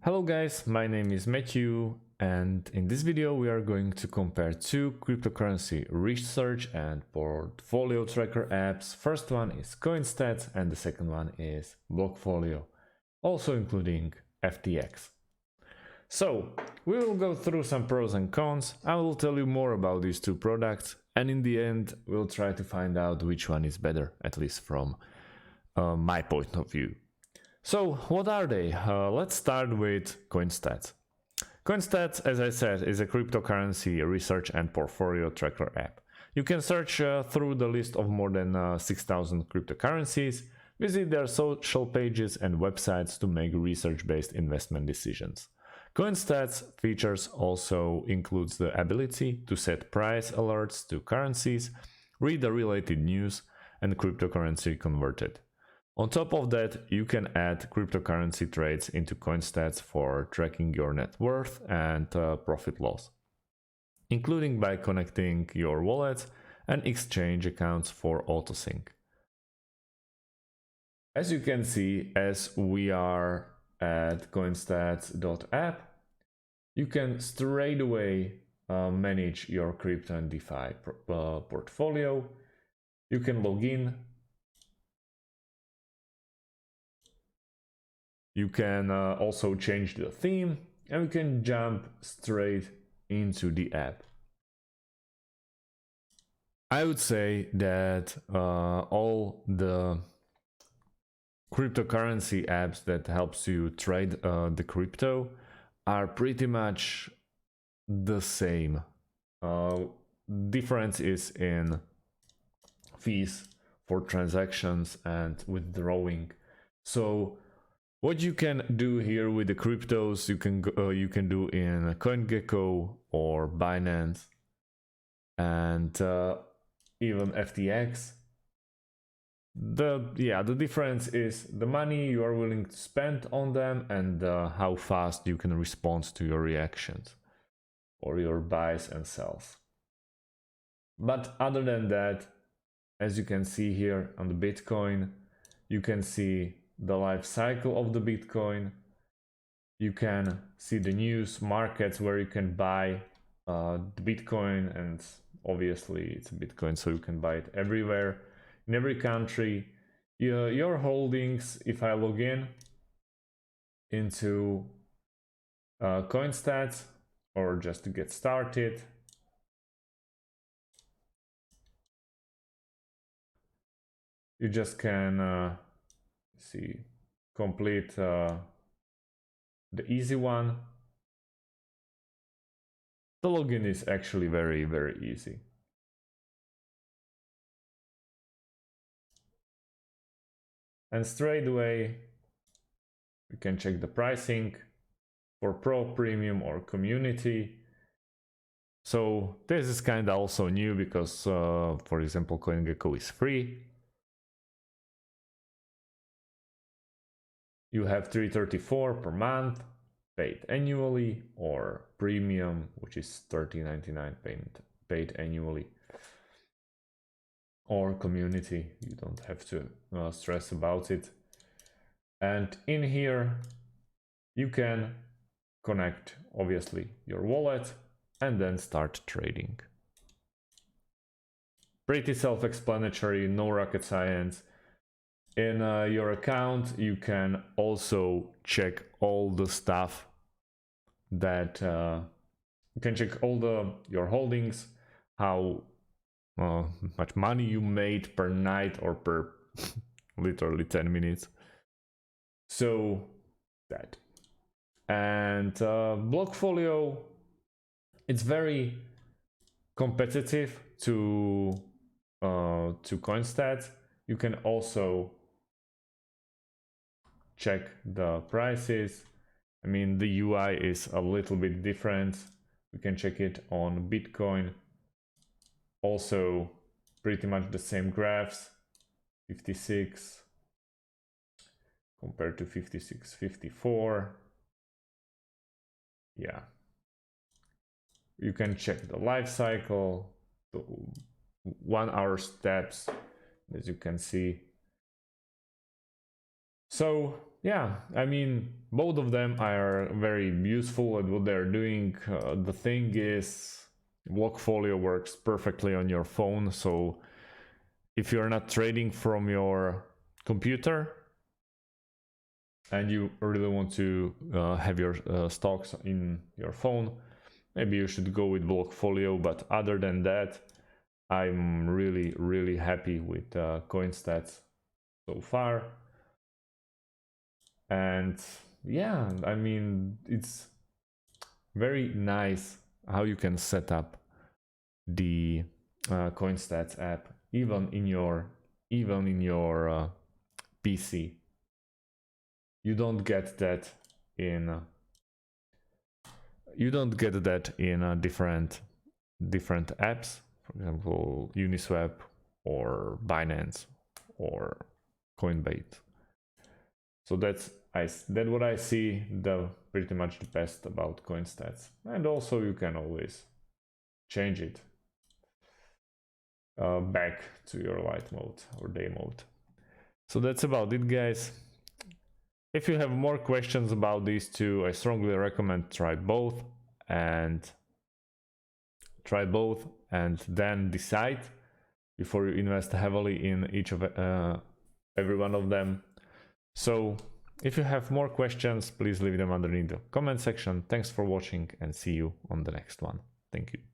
Hello guys, my name is Matthew, and in this video we are going to compare two cryptocurrency research and portfolio tracker apps. First one is CoinStats and the second one is Blockfolio, also including FTX. So we will go through some pros and cons. I will tell you more about these two products, and in the end we'll try to find out which one is better, at least from my point of view. So what are they? Let's start with CoinStats. CoinStats, as I said, is a cryptocurrency research and portfolio tracker app. You can search through the list of more than 6,000 cryptocurrencies, visit their social pages and websites to make research-based investment decisions. CoinStats features also includes the ability to set price alerts to currencies, read the related news, and cryptocurrency converted. On top of that, you can add cryptocurrency trades into CoinStats for tracking your net worth and profit loss, including by connecting your wallet and exchange accounts for autosync. As you can see, as we are at coinstats.app, you can straight away manage your crypto and DeFi portfolio. You can log in. You can also change the theme, and we can jump straight into the app. I would say that all the cryptocurrency apps that helps you trade the crypto are pretty much the same. Difference is in fees for transactions and withdrawing. So what you can do here with the cryptos, you can do in CoinGecko or Binance and even FTX. The difference is the money you are willing to spend on them and how fast you can respond to your reactions or your buys and sells. But other than that, as you can see here on the Bitcoin, you can see the life cycle of the Bitcoin. You can see the news, markets where you can buy the Bitcoin, and obviously it's a Bitcoin, so you can buy it everywhere, in every country. Your holdings, if I log in into CoinStats, or just to get started, you just can see, complete the easy one. The login is actually very easy. And straight away we can check the pricing for Pro, Premium or Community. So this is kind of also new because for example CoinGecko is free. You have $3.34 per month paid annually, or Premium, which is $30.99 paid annually, or Community. You don't have to stress about it. And in here you can connect obviously your wallet and then start trading. Pretty self-explanatory, no rocket science. In your account you can also check all the stuff that you can check all your holdings, how much money you made per night or per literally 10 minutes. So that. And Blockfolio, it's very competitive to CoinStats. You can also check the prices. I mean, the UI is a little bit different. We can check it on Bitcoin. Also pretty much the same graphs, 56 compared to 56, 54. Yeah. You can check the life cycle, the 1 hour steps, as you can see. So yeah, I mean, both of them are very useful at what they're doing. The thing is, Blockfolio works perfectly on your phone, so if you're not trading from your computer and you really want to have your stocks in your phone, maybe you should go with Blockfolio. But other than that, I'm really happy with CoinStats so far. And yeah, I mean, it's very nice how you can set up the CoinStats app even in your PC. You don't get that in different apps, for example Uniswap or Binance or Coinbase. So that's what I see pretty much the best about CoinStats. And also you can always change it back to your light mode or day mode. So that's about it, guys. If you have more questions about these two, I strongly recommend try both and then decide before you invest heavily in each of every one of them. So if you have more questions, please leave them underneath the comment section. Thanks for watching and see you on the next one. Thank you.